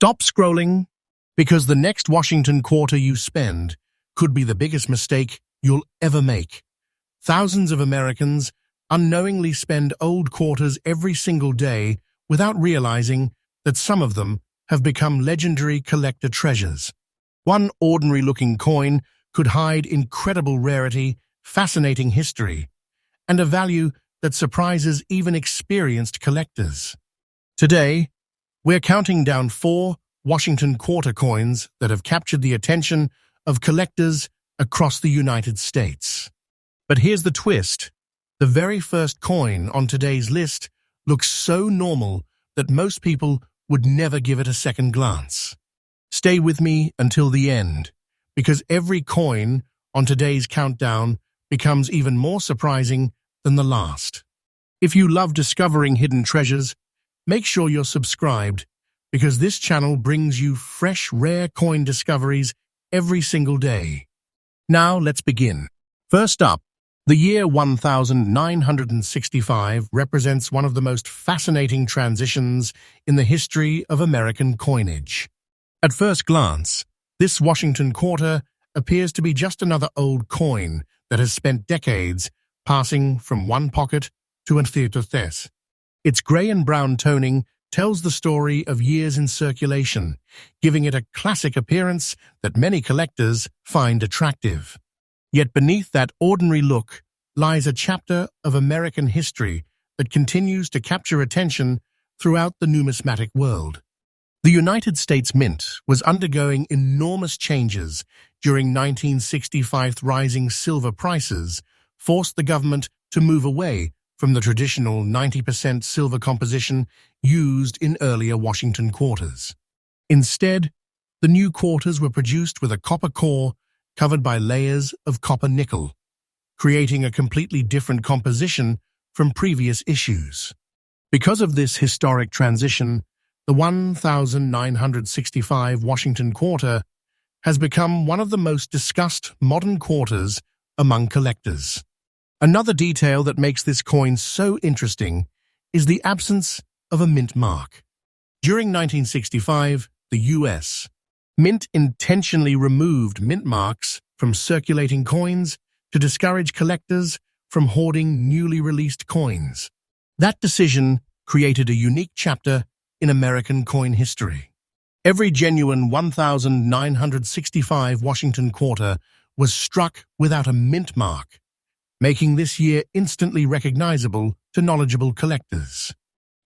Stop scrolling, because the next Washington quarter you spend could be the biggest mistake you'll ever make. Thousands of Americans unknowingly spend old quarters every single day without realizing that some of them have become legendary collector treasures. One ordinary-looking coin could hide incredible rarity, fascinating history, and a value that surprises even experienced collectors. Today, we're counting down 4 Washington quarter coins that have captured the attention of collectors across the United States. But here's the twist. The very first coin on today's list looks so normal that most people would never give it a second glance. Stay with me until the end, because every coin on today's countdown becomes even more surprising than the last. If you love discovering hidden treasures, make sure you're subscribed, because this channel brings you fresh, rare coin discoveries every single day. Now let's begin. First up, the year 1965 represents one of the most fascinating transitions in the history of American coinage. At first glance, this Washington quarter appears to be just another old coin that has spent decades passing from one pocket to another. Its gray and brown toning tells the story of years in circulation, giving it a classic appearance that many collectors find attractive. Yet beneath that ordinary look lies a chapter of American history that continues to capture attention throughout the numismatic world. The United States Mint was undergoing enormous changes during 1965. Rising silver prices forced the government to move away from the traditional 90% silver composition used in earlier Washington quarters. Instead, the new quarters were produced with a copper core covered by layers of copper nickel, creating a completely different composition from previous issues. Because of this historic transition, the 1965 Washington quarter has become one of the most discussed modern quarters among collectors. Another detail that makes this coin so interesting is the absence of a mint mark. During 1965, the U.S. Mint intentionally removed mint marks from circulating coins to discourage collectors from hoarding newly released coins. That decision created a unique chapter in American coin history. Every genuine 1965 Washington quarter was struck without a mint mark, making this year instantly recognizable to knowledgeable collectors.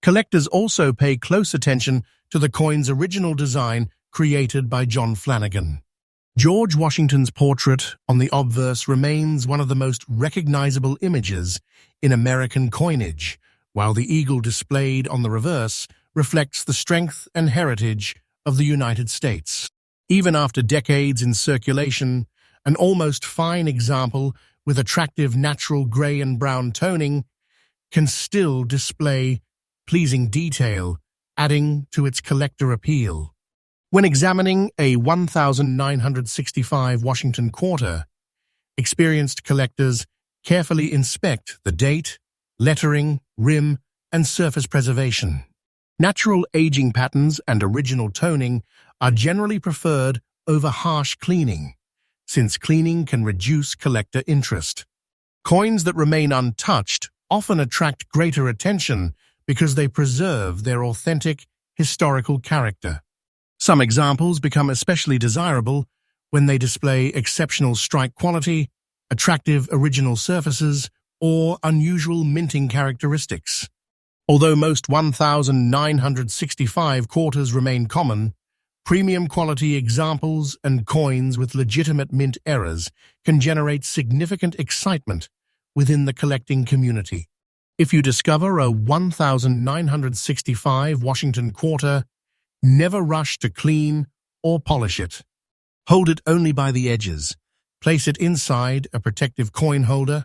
Collectors also pay close attention to the coin's original design created by John Flanagan. George Washington's portrait on the obverse remains one of the most recognizable images in American coinage, while the eagle displayed on the reverse reflects the strength and heritage of the United States. Even after decades in circulation, an almost fine example with attractive natural gray and brown toning can still display pleasing detail, adding to its collector appeal. When examining a 1965 Washington quarter, experienced collectors carefully inspect the date, lettering, rim, and surface preservation. Natural aging patterns and original toning are generally preferred over harsh cleaning, since cleaning can reduce collector interest. Coins that remain untouched often attract greater attention because they preserve their authentic historical character. Some examples become especially desirable when they display exceptional strike quality, attractive original surfaces, or unusual minting characteristics. Although most 1965 quarters remain common, premium quality examples and coins with legitimate mint errors can generate significant excitement within the collecting community. If you discover a 1965 Washington quarter, never rush to clean or polish it. Hold it only by the edges, place it inside a protective coin holder,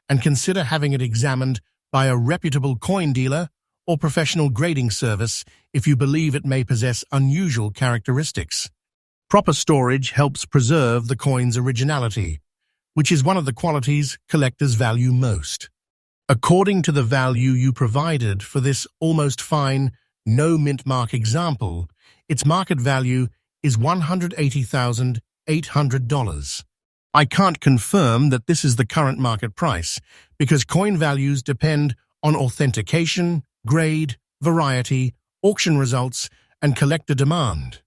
and consider having it examined by a reputable coin dealer or professional grading service if you believe it may possess unusual characteristics. Proper storage helps preserve the coin's originality, which is one of the qualities collectors value most. According to the value you provided for this almost fine, no mint mark example, Its market value is $180,800. I can't confirm that this is the current market price because coin values depend on authentication, grade, variety, auction results, and collector demand.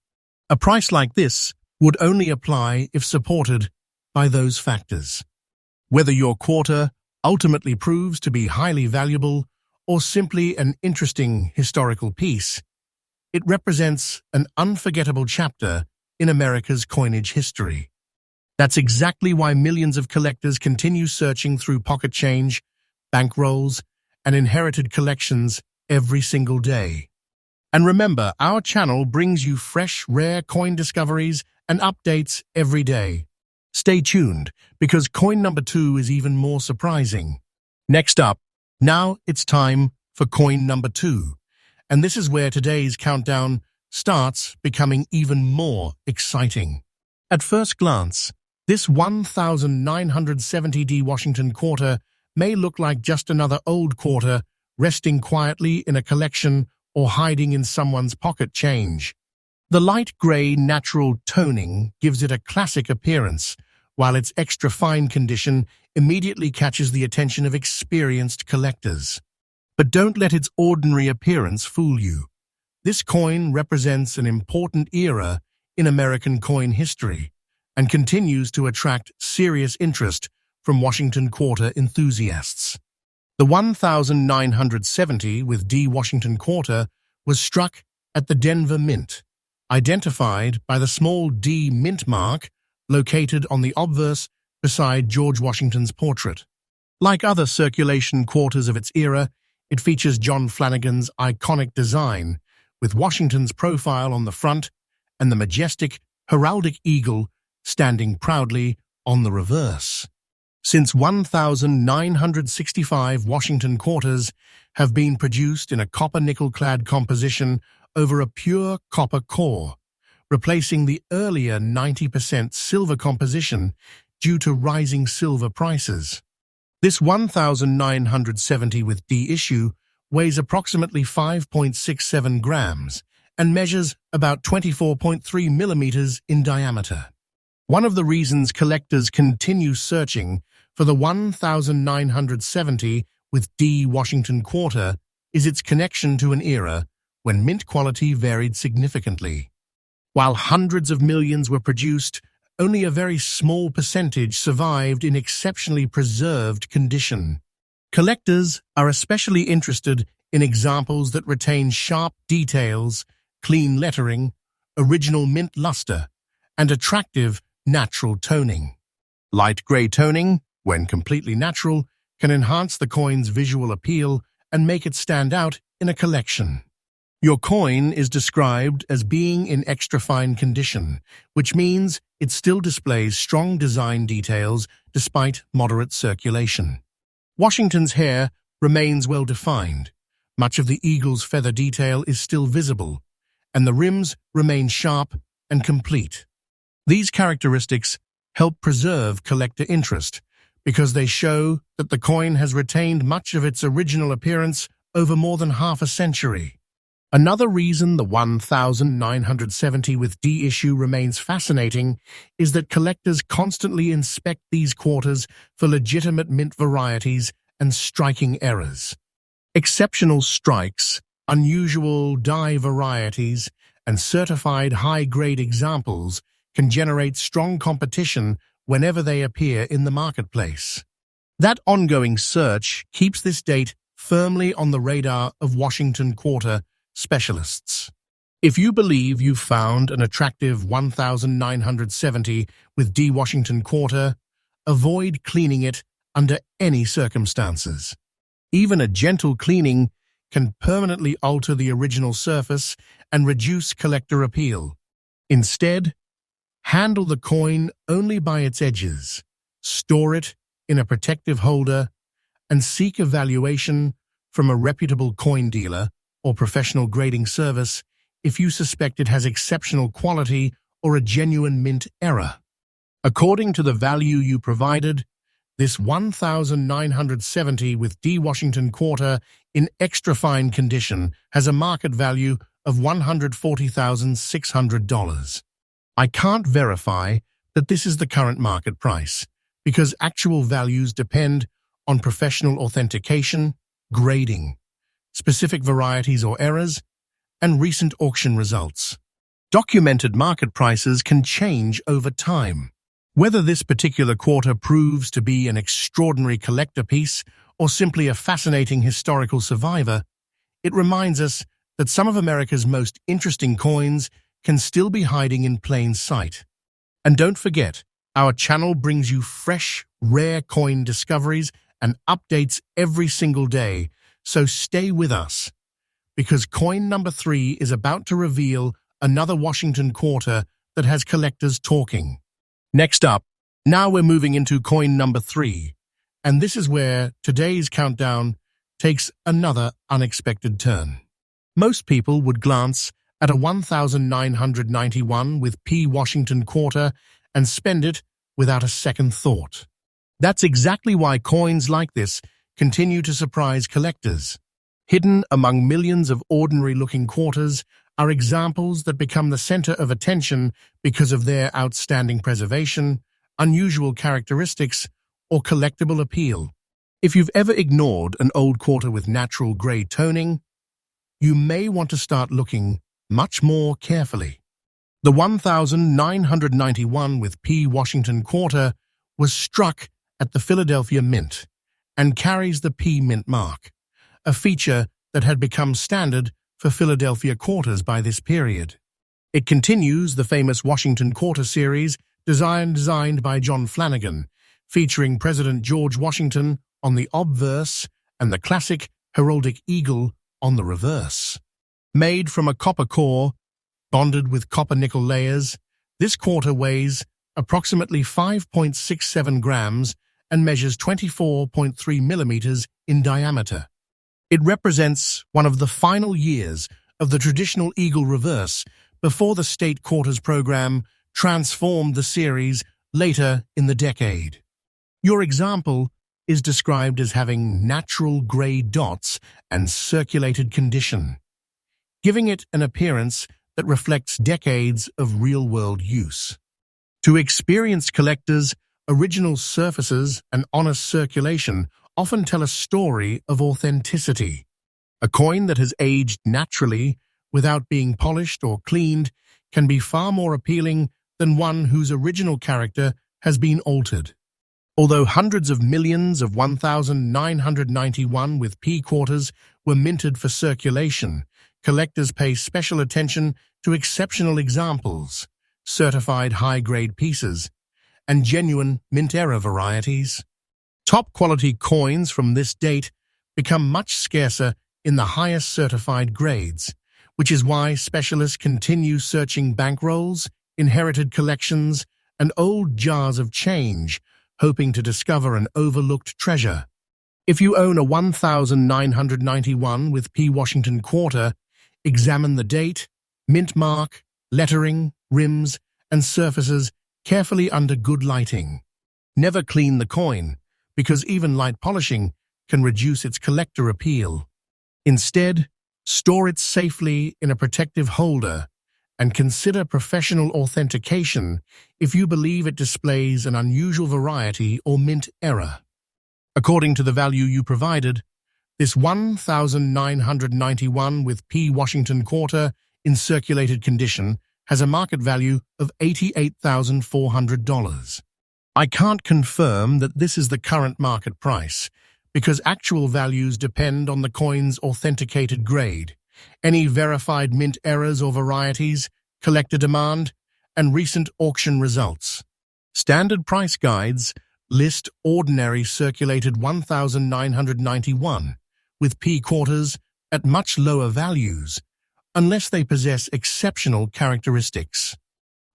A price like this would only apply if supported by those factors. Whether your quarter ultimately proves to be highly valuable or simply an interesting historical piece, it represents an unforgettable chapter in America's coinage history. That's exactly why millions of collectors continue searching through pocket change, bankrolls, and inherited collections every single day. And remember, our channel brings you fresh, rare coin discoveries and updates every day. Stay tuned, because coin number 2 is even more surprising. Next up, now it's time for coin number 2. And this is where today's countdown starts becoming even more exciting. At first glance, this 1970D Washington quarter may look like just another old quarter resting quietly in a collection or hiding in someone's pocket change. The light gray natural toning gives it a classic appearance, while its extra fine condition immediately catches the attention of experienced collectors. But don't let its ordinary appearance fool you. This coin represents an important era in American coin history and continues to attract serious interest from Washington quarter enthusiasts. The 1970 with D Washington quarter was struck at the Denver Mint, identified by the small D mint mark located on the obverse beside George Washington's portrait. Like other circulation quarters of its era, it features John Flanagan's iconic design, with Washington's profile on the front and the majestic heraldic eagle standing proudly on the reverse. Since 1965 Washington quarters have been produced in a copper-nickel-clad composition over a pure copper core, replacing the earlier 90% silver composition due to rising silver prices. This 1970 with D issue weighs approximately 5.67 grams and measures about 24.3 millimeters in diameter. One of the reasons collectors continue searching for the 1970 with D Washington quarter is its connection to an era when mint quality varied significantly. While hundreds of millions were produced, only a very small percentage survived in exceptionally preserved condition. Collectors are especially interested in examples that retain sharp details, clean lettering, original mint luster, and attractive natural toning. Light gray toning, when completely natural, can enhance the coin's visual appeal and make it stand out in a collection. Your coin is described as being in extra fine condition, which means it still displays strong design details despite moderate circulation. Washington's hair remains well defined. Much of the eagle's feather detail is still visible, and the rims remain sharp and complete. These characteristics help preserve collector interest because they show that the coin has retained much of its original appearance over more than half a century. Another reason the 1970 with D issue remains fascinating is that collectors constantly inspect these quarters for legitimate mint varieties and striking errors. Exceptional strikes, unusual die varieties, and certified high-grade examples can generate strong competition whenever they appear in the marketplace. That ongoing search keeps this date firmly on the radar of Washington quarter specialists. If you believe you've found an attractive 1970 with D Washington quarter, avoid cleaning it under any circumstances. Even a gentle cleaning can permanently alter the original surface and reduce collector appeal. Instead, handle the coin only by its edges, store it in a protective holder, and seek evaluation from a reputable coin dealer or professional grading service if you suspect it has exceptional quality or a genuine mint error. According to the value you provided, this 1970 with D Washington quarter in extra fine condition has a market value of $140,600. I can't verify that this is the current market price because actual values depend on professional authentication, grading, specific varieties or errors, and recent auction results. Documented market prices can change over time. Whether this particular quarter proves to be an extraordinary collector piece or simply a fascinating historical survivor, it reminds us that some of America's most interesting coins can still be hiding in plain sight. And don't forget, our channel brings you fresh, rare coin discoveries and updates every single day, so stay with us, because coin number 3 is about to reveal another Washington quarter that has collectors talking. Next up, now we're moving into coin number 3, and this is where today's countdown takes another unexpected turn. Most people would glance at a 1,991 with P Washington quarter and spend it without a second thought. That's exactly why coins like this continue to surprise collectors. Hidden among millions of ordinary-looking quarters are examples that become the center of attention because of their outstanding preservation, unusual characteristics, or collectible appeal. If you've ever ignored an old quarter with natural gray toning, you may want to start looking much more carefully. The 1,991 with P Washington quarter was struck at the Philadelphia Mint and carries the P Mint mark, a feature that had become standard for Philadelphia quarters by this period. It continues the famous Washington quarter series designed by John Flanagan, featuring President George Washington on the obverse and the classic heraldic eagle on the reverse. Made from a copper core, bonded with copper-nickel layers, this quarter weighs approximately 5.67 grams and measures 24.3 millimeters in diameter. It represents one of the final years of the traditional eagle reverse before the state quarters program transformed the series later in the decade. Your example is described as having natural gray dots and circulated condition, giving it an appearance that reflects decades of real-world use. To experienced collectors, original surfaces and honest circulation often tell a story of authenticity. A coin that has aged naturally without being polished or cleaned can be far more appealing than one whose original character has been altered. Although hundreds of millions of 1,991 with P quarters were minted for circulation, collectors pay special attention to exceptional examples, certified high-grade pieces, and genuine mint-era varieties. Top-quality coins from this date become much scarcer in the highest certified grades, which is why specialists continue searching bankrolls, inherited collections, and old jars of change, hoping to discover an overlooked treasure. If you own a 1,991 with P Washington quarter, examine the date, mint mark, lettering, rims, and surfaces carefully under good lighting. Never clean the coin, because even light polishing can reduce its collector appeal. Instead, store it safely in a protective holder and consider professional authentication if you believe it displays an unusual variety or mint error. According to the value you provided, this 1,991 with P Washington quarter in circulated condition has a market value of $88,400. I can't confirm that this is the current market price because actual values depend on the coin's authenticated grade, any verified mint errors or varieties, collector demand, and recent auction results. Standard price guides list ordinary circulated 1,991 with P quarters at much lower values, unless they possess exceptional characteristics.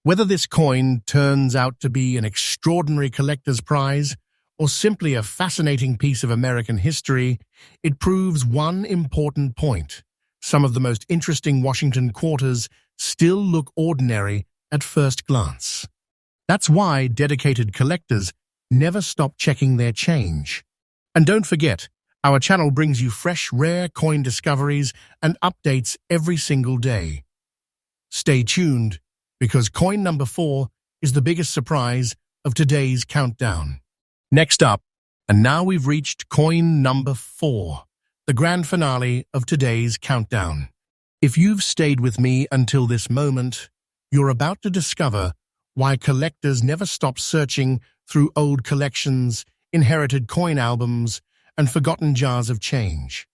Whether this coin turns out to be an extraordinary collector's prize or simply a fascinating piece of American history, it proves one important point. Some of the most interesting Washington quarters still look ordinary at first glance. That's why dedicated collectors never stop checking their change. And don't forget, Our channel brings you fresh, rare coin discoveries and updates every single day. Stay tuned, because coin number 4 is the biggest surprise of today's countdown. Next up, and now we've reached coin number 4, the grand finale of today's countdown. If you've stayed with me until this moment, you're about to discover why collectors never stop searching through old collections, inherited coin albums, and forgotten jars of change.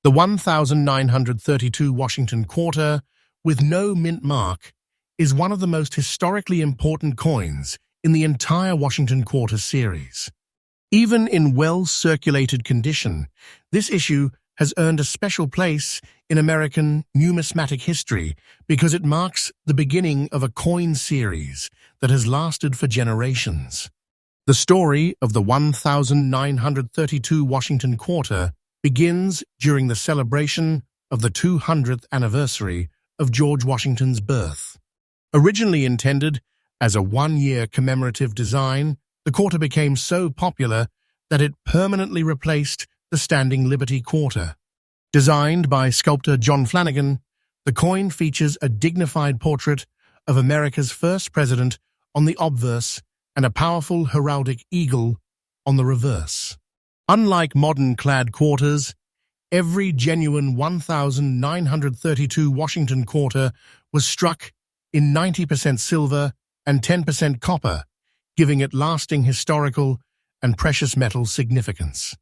The 1932 Washington Quarter, with no mint mark, is one of the most historically important coins in the entire Washington Quarter series. Even in well-circulated condition, this issue has earned a special place in American numismatic history because it marks the beginning of a coin series that has lasted for generations. The story of the 1932 Washington Quarter begins during the celebration of the 200th anniversary of George Washington's birth. Originally intended as a one-year commemorative design, the quarter became so popular that it permanently replaced the Standing Liberty Quarter. Designed by sculptor John Flanagan, the coin features a dignified portrait of America's first president on the obverse and a powerful heraldic eagle on the reverse. Unlike modern clad quarters, every genuine 1932 Washington Quarter was struck in 90% silver and 10% copper, giving it lasting historical and precious metal significance.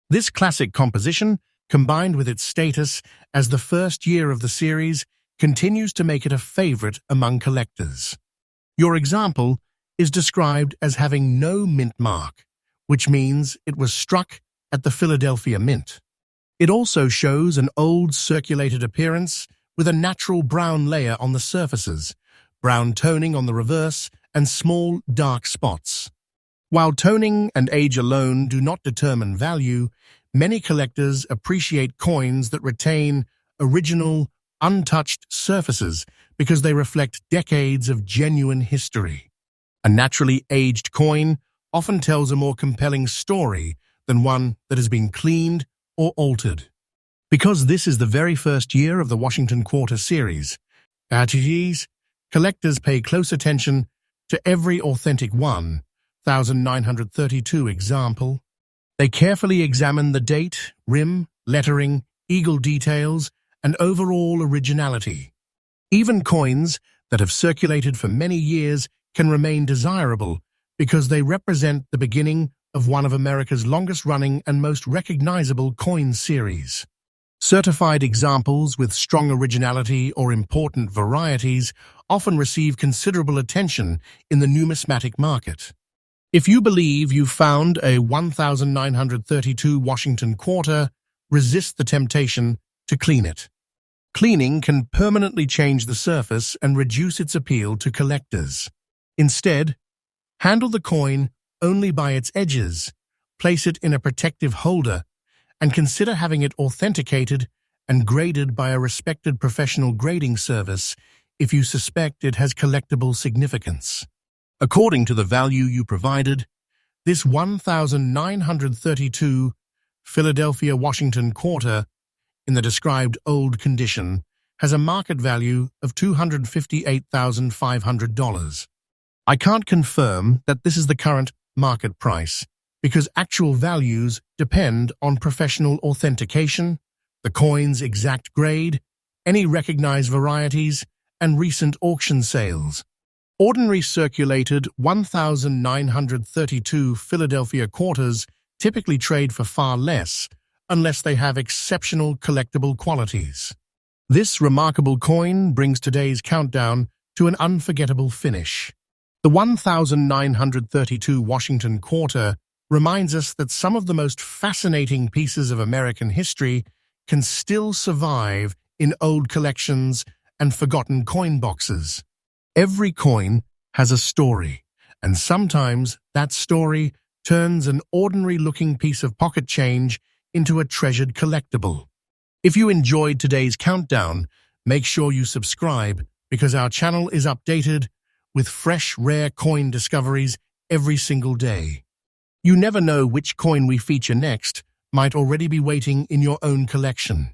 This classic composition, combined with its status as the first year of the series, continues to make it a favorite among collectors. Your example is described as having no mint mark, which means it was struck at the Philadelphia Mint. It also shows an old circulated appearance with a natural brown layer on the surfaces, brown toning on the reverse, and small dark spots. While toning and age alone do not determine value, many collectors appreciate coins that retain original, untouched surfaces because they reflect decades of genuine history. A naturally aged coin often tells a more compelling story than one that has been cleaned or altered. Because this is the very first year of the Washington Quarter series, collectors pay close attention to every authentic 1932 example. They carefully examine the date, rim, lettering, eagle details, and overall originality. Even coins that have circulated for many years can remain desirable because they represent the beginning of one of America's longest-running and most recognizable coin series. Certified examples with strong originality or important varieties often receive considerable attention in the numismatic market. If you believe you've found a 1932 Washington Quarter, resist the temptation to clean it. Cleaning can permanently change the surface and reduce its appeal to collectors. Instead, handle the coin only by its edges, place it in a protective holder, and consider having it authenticated and graded by a respected professional grading service if you suspect it has collectible significance. According to the value you provided, this 1932 Philadelphia Washington Quarter, in the described old condition, has a market value of $258,500. I can't confirm that this is the current market price because actual values depend on professional authentication, the coin's exact grade, any recognized varieties, and recent auction sales. Ordinary circulated 1932 Philadelphia Quarters typically trade for far less unless they have exceptional collectible qualities. This remarkable coin brings today's countdown to an unforgettable finish. The 1932 Washington Quarter reminds us that some of the most fascinating pieces of American history can still survive in old collections and forgotten coin boxes. Every coin has a story, and sometimes that story turns an ordinary-looking piece of pocket change into a treasured collectible. If you enjoyed today's countdown, make sure you subscribe because our channel is updated with fresh, rare coin discoveries every single day. You never know which coin we feature next, might already be waiting in your own collection.